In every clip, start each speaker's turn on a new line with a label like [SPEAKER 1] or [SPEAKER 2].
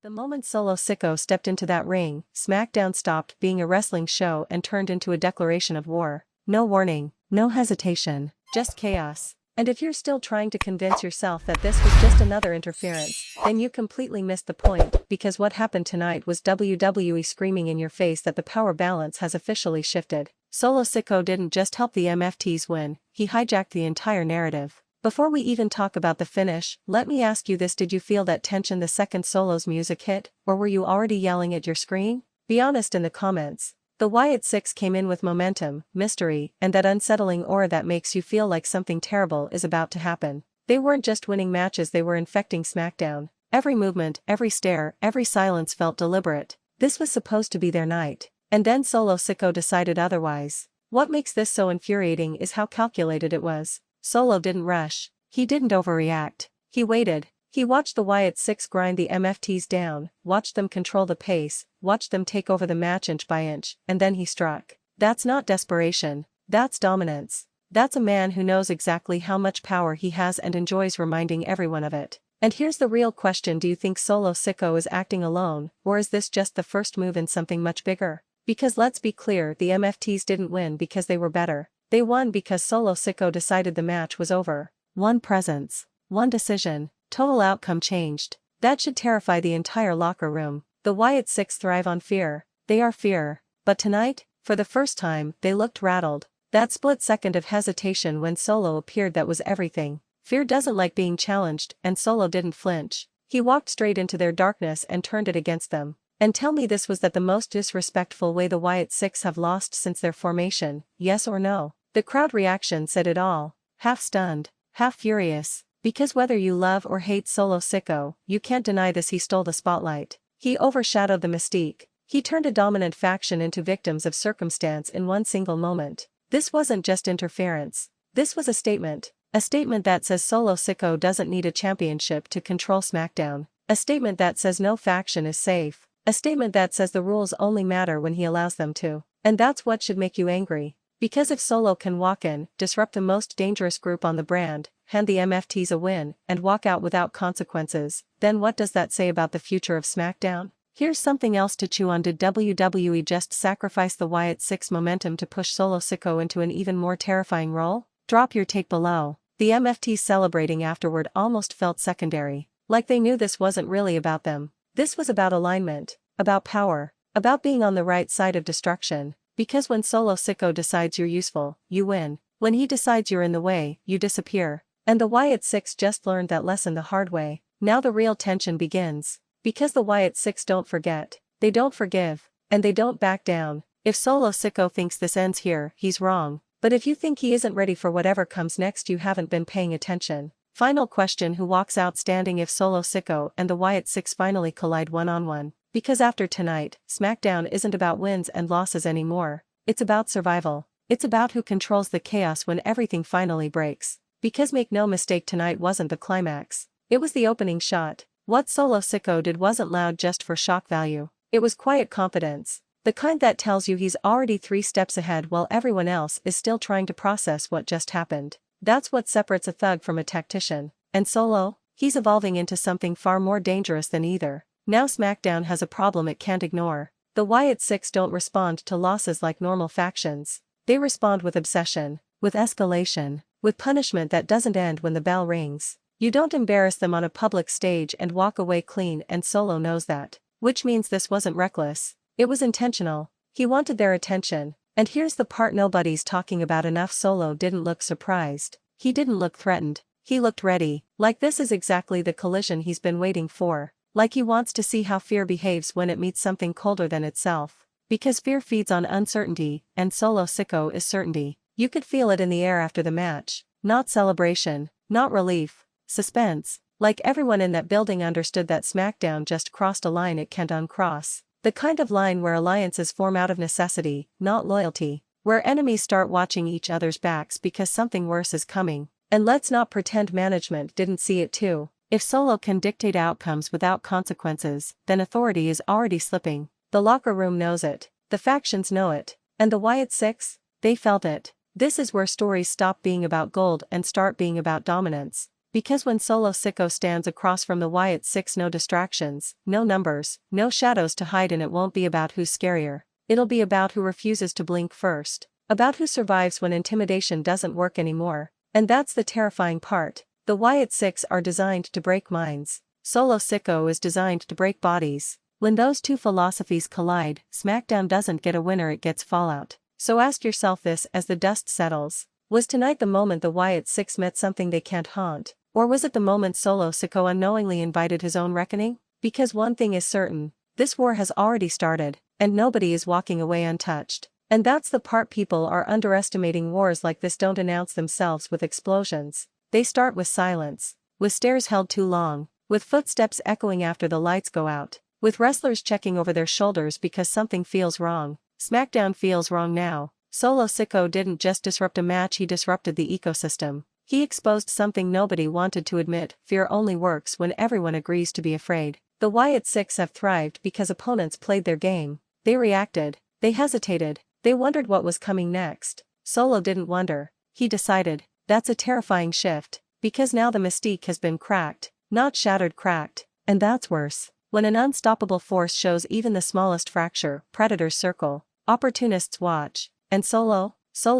[SPEAKER 1] The moment Solo Sikoa stepped into that ring, SmackDown stopped being a wrestling show and turned into a declaration of war. No warning, no hesitation, just chaos. And if you're still trying to convince yourself that this was just another interference, then you completely missed the point, because what happened tonight was WWE screaming in your face that the power balance has officially shifted. Solo Sikoa didn't just help the MFTs win, he hijacked the entire narrative. Before we even talk about the finish, let me ask you this: did you feel that tension the second Solo's music hit, or were you already yelling at your screen? Be honest in the comments. The Wyatt Sicks came in with momentum, mystery, and that unsettling aura that makes you feel like something terrible is about to happen. They weren't just winning matches, they were infecting SmackDown. Every movement, every stare, every silence felt deliberate. This was supposed to be their night. And then Solo Sikoa decided otherwise. What makes this so infuriating is how calculated it was. Solo didn't rush. He didn't overreact. He waited. He watched the Wyatt Sicks grind the MFTs down, watched them control the pace, watched them take over the match inch by inch, and then he struck. That's not desperation. That's dominance. That's a man who knows exactly how much power he has and enjoys reminding everyone of it. And here's the real question: do you think Solo Sikoa is acting alone, or is this just the first move in something much bigger? Because let's be clear, the MFTs didn't win because they were better. They won because Solo Sikoa decided the match was over. One presence, one decision, total outcome changed. That should terrify the entire locker room. The Wyatt Sicks thrive on fear. They are fear. But tonight, for the first time, they looked rattled. That split second of hesitation when Solo appeared, that was everything. Fear doesn't like being challenged, and Solo didn't flinch. He walked straight into their darkness and turned it against them. And tell me, this was that the most disrespectful way the Wyatt Sicks have lost since their formation, yes or no? The crowd reaction said it all. Half stunned, half furious. Because whether you love or hate Solo Sikoa, you can't deny this: he stole the spotlight. He overshadowed the mystique. He turned a dominant faction into victims of circumstance in one single moment. This wasn't just interference. This was a statement. A statement that says Solo Sikoa doesn't need a championship to control SmackDown. A statement that says no faction is safe. A statement that says the rules only matter when he allows them to. And that's what should make you angry. Because if Solo can walk in, disrupt the most dangerous group on the brand, hand the MFTs a win, and walk out without consequences, then what does that say about the future of SmackDown? Here's something else to chew on: did WWE just sacrifice the Wyatt Sicks momentum to push Solo Sikoa into an even more terrifying role? Drop your take below. The MFTs celebrating afterward almost felt secondary, like they knew this wasn't really about them. This was about alignment, about power, about being on the right side of destruction. Because when Solo Sikoa decides you're useful, you win. When he decides you're in the way, you disappear. And the Wyatt Sicks just learned that lesson the hard way. Now the real tension begins. Because the Wyatt Sicks don't forget, they don't forgive, and they don't back down. If Solo Sikoa thinks this ends here, he's wrong. But if you think he isn't ready for whatever comes next, you haven't been paying attention. Final question: who walks out standing if Solo Sikoa and the Wyatt Sicks finally collide one-on-one? Because after tonight, SmackDown isn't about wins and losses anymore. It's about survival. It's about who controls the chaos when everything finally breaks. Because make no mistake, tonight wasn't the climax. It was the opening shot. What Solo Sikoa did wasn't loud just for shock value. It was quiet confidence. The kind that tells you he's already 3 steps ahead while everyone else is still trying to process what just happened. That's what separates a thug from a tactician. And Solo? He's evolving into something far more dangerous than either. Now SmackDown has a problem it can't ignore. The Wyatt Sicks don't respond to losses like normal factions. They respond with obsession, with escalation, with punishment that doesn't end when the bell rings. You don't embarrass them on a public stage and walk away clean, and Solo knows that. Which means this wasn't reckless. It was intentional. He wanted their attention. And here's the part nobody's talking about enough: Solo didn't look surprised. He didn't look threatened. He looked ready. Like this is exactly the collision he's been waiting for. Like he wants to see how fear behaves when it meets something colder than itself. Because fear feeds on uncertainty, and Solo Sikoa is certainty. You could feel it in the air after the match. Not celebration, not relief, suspense. Like everyone in that building understood that SmackDown just crossed a line it can't uncross. The kind of line where alliances form out of necessity, not loyalty. Where enemies start watching each other's backs because something worse is coming. And let's not pretend management didn't see it too. If Solo can dictate outcomes without consequences, then authority is already slipping. The locker room knows it. The factions know it. And the Wyatt Sicks? They felt it. This is where stories stop being about gold and start being about dominance. Because when Solo Sikoa stands across from the Wyatt Sicks, no distractions, no numbers, no shadows to hide, and it won't be about who's scarier. It'll be about who refuses to blink first. About who survives when intimidation doesn't work anymore. And that's the terrifying part. The Wyatt Sicks are designed to break minds. Solo Sikoa is designed to break bodies. When those two philosophies collide, SmackDown doesn't get a winner, it gets fallout. So ask yourself this as the dust settles. Was tonight the moment the Wyatt Sicks met something they can't haunt? Or was it the moment Solo Sikoa unknowingly invited his own reckoning? Because one thing is certain. This war has already started, and nobody is walking away untouched. And that's the part people are underestimating. Wars like this don't announce themselves with explosions. They start with silence, with stares held too long, with footsteps echoing after the lights go out, with wrestlers checking over their shoulders because something feels wrong. SmackDown feels wrong now. Solo Sikoa didn't just disrupt a match, he disrupted the ecosystem. He exposed something nobody wanted to admit: fear only works when everyone agrees to be afraid. The Wyatt Sicks have thrived because opponents played their game. They reacted, they hesitated, they wondered what was coming next. Solo didn't wonder, he decided. That's a terrifying shift, because now the mystique has been cracked, not shattered, cracked. And that's worse. When an unstoppable force shows even the smallest fracture, predators circle, opportunists watch. And Solo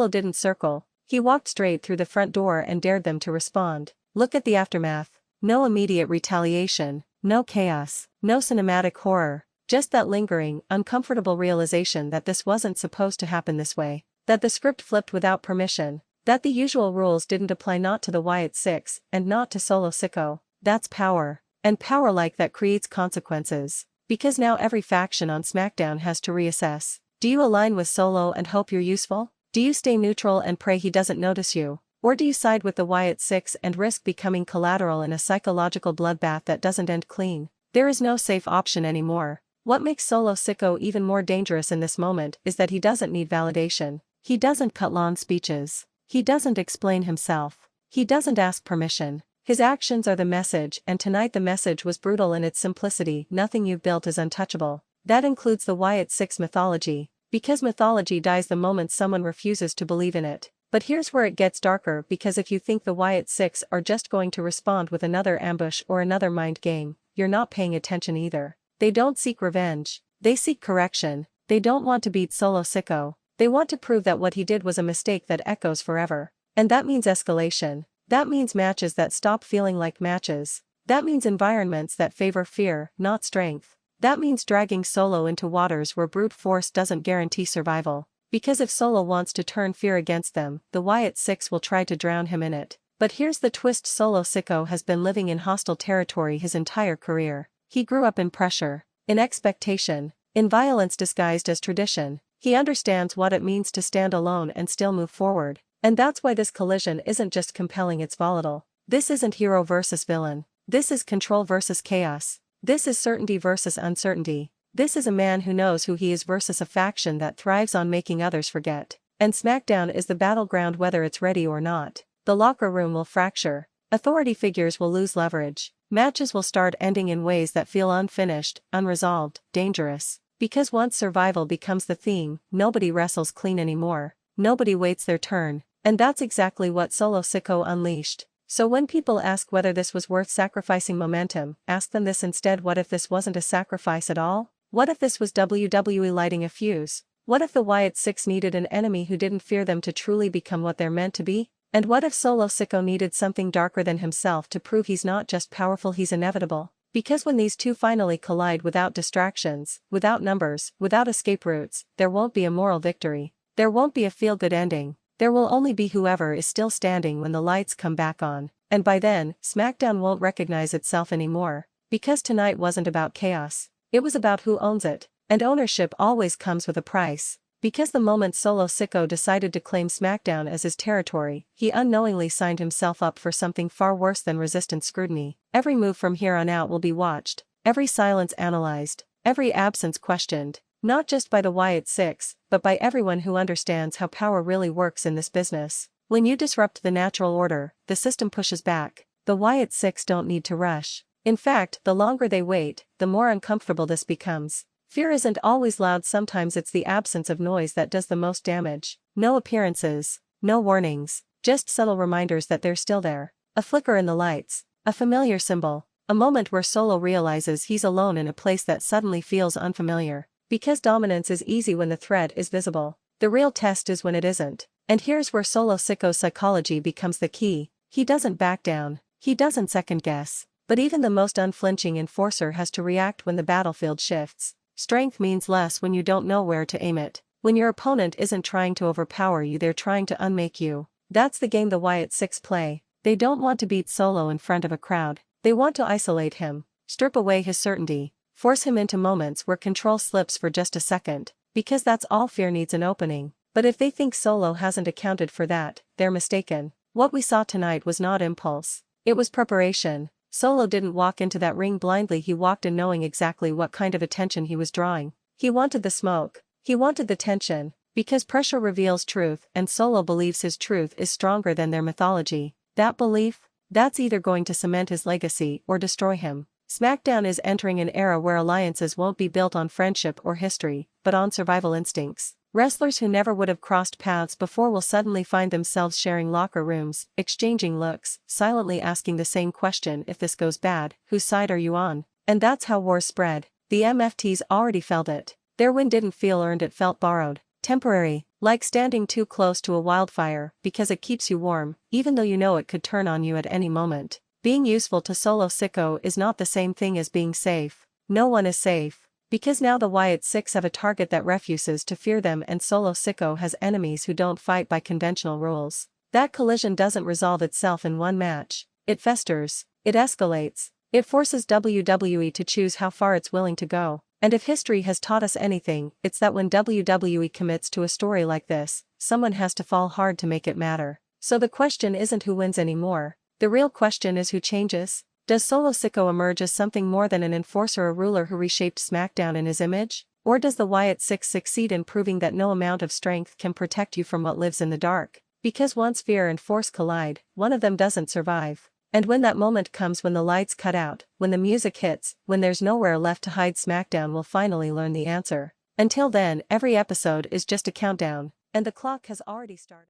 [SPEAKER 1] didn't circle. He walked straight through the front door and dared them to respond. Look at the aftermath. No immediate retaliation, no chaos, no cinematic horror, just that lingering, uncomfortable realization that this wasn't supposed to happen this way, that the script flipped without permission, that the usual rules didn't apply, not to the Wyatt Sicks and not to Solo Sikoa. That's power. And power like that creates consequences. Because now every faction on SmackDown has to reassess. Do you align with Solo and hope you're useful? Do you stay neutral and pray he doesn't notice you? Or do you side with the Wyatt Sicks and risk becoming collateral in a psychological bloodbath that doesn't end clean? There is no safe option anymore. What makes Solo Sikoa even more dangerous in this moment is that he doesn't need validation. He doesn't cut long speeches. He doesn't explain himself. He doesn't ask permission. His actions are the message, and tonight the message was brutal in its simplicity: nothing you've built is untouchable. That includes the Wyatt Sicks mythology. Because mythology dies the moment someone refuses to believe in it. But here's where it gets darker, because if you think the Wyatt Sicks are just going to respond with another ambush or another mind game, you're not paying attention either. They don't seek revenge. They seek correction. They don't want to beat Solo Sikoa. They want to prove that what he did was a mistake that echoes forever. And that means escalation. That means matches that stop feeling like matches. That means environments that favor fear, not strength. That means dragging Solo into waters where brute force doesn't guarantee survival. Because if Solo wants to turn fear against them, the Wyatt Sicks will try to drown him in it. But here's the twist: Solo Sikoa has been living in hostile territory his entire career. He grew up in pressure, in expectation, in violence disguised as tradition. He understands what it means to stand alone and still move forward. And that's why this collision isn't just compelling, it's volatile. This isn't hero versus villain. This is control versus chaos. This is certainty versus uncertainty. This is a man who knows who he is versus a faction that thrives on making others forget. And SmackDown is the battleground whether it's ready or not. The locker room will fracture. Authority figures will lose leverage. Matches will start ending in ways that feel unfinished, unresolved, dangerous. Because once survival becomes the theme, nobody wrestles clean anymore. Nobody waits their turn. And that's exactly what Solo Sikoa unleashed. So when people ask whether this was worth sacrificing momentum, ask them this instead: what if this wasn't a sacrifice at all? What if this was WWE lighting a fuse? What if the Wyatt Sicks needed an enemy who didn't fear them to truly become what they're meant to be? And what if Solo Sikoa needed something darker than himself to prove he's not just powerful, he's inevitable? Because when these two finally collide without distractions, without numbers, without escape routes, there won't be a moral victory. There won't be a feel-good ending. There will only be whoever is still standing when the lights come back on. And by then, SmackDown won't recognize itself anymore. Because tonight wasn't about chaos. It was about who owns it. And ownership always comes with a price. Because the moment Solo Sikoa decided to claim SmackDown as his territory, he unknowingly signed himself up for something far worse than resistant scrutiny. Every move from here on out will be watched. Every silence analyzed. Every absence questioned. Not just by the Wyatt Sicks, but by everyone who understands how power really works in this business. When you disrupt the natural order, the system pushes back. The Wyatt Sicks don't need to rush. In fact, the longer they wait, the more uncomfortable this becomes. Fear isn't always loud, sometimes it's the absence of noise that does the most damage. No appearances, no warnings, just subtle reminders that they're still there. A flicker in the lights. A familiar symbol. A moment where Solo realizes he's alone in a place that suddenly feels unfamiliar. Because dominance is easy when the threat is visible. The real test is when it isn't. And here's where Solo Sikoa's psychology becomes the key. He doesn't back down. He doesn't second guess. But even the most unflinching enforcer has to react when the battlefield shifts. Strength means less when you don't know where to aim it. When your opponent isn't trying to overpower you, they're trying to unmake you. That's the game the Wyatt Sicks play. They don't want to beat Solo in front of a crowd. They want to isolate him, strip away his certainty, force him into moments where control slips for just a second, because that's all fear needs, an opening. But if they think Solo hasn't accounted for that, they're mistaken. What we saw tonight was not impulse. It was preparation. Solo didn't walk into that ring blindly, he walked in knowing exactly what kind of attention he was drawing. He wanted the smoke. He wanted the tension. Because pressure reveals truth, and Solo believes his truth is stronger than their mythology. That belief? That's either going to cement his legacy or destroy him. SmackDown is entering an era where alliances won't be built on friendship or history, but on survival instincts. Wrestlers who never would have crossed paths before will suddenly find themselves sharing locker rooms, exchanging looks, silently asking the same question: if this goes bad, whose side are you on? And that's how wars spread. The MFTs already felt it. Their win didn't feel earned, it felt borrowed. Temporary, like standing too close to a wildfire, because it keeps you warm, even though you know it could turn on you at any moment. Being useful to Solo Sikoa is not the same thing as being safe. No one is safe. Because now the Wyatt Sicks have a target that refuses to fear them, and Solo Sikoa has enemies who don't fight by conventional rules. That collision doesn't resolve itself in one match. It festers. It escalates. It forces WWE to choose how far it's willing to go. And if history has taught us anything, it's that when WWE commits to a story like this, someone has to fall hard to make it matter. So the question isn't who wins anymore. The real question is who changes. Does Solo Sikoa emerge as something more than an enforcer, a ruler who reshaped SmackDown in his image? Or does the Wyatt Sicks succeed in proving that no amount of strength can protect you from what lives in the dark? Because once fear and force collide, one of them doesn't survive. And when that moment comes, when the lights cut out, when the music hits, when there's nowhere left to hide, SmackDown will finally learn the answer. Until then, every episode is just a countdown, and the clock has already started.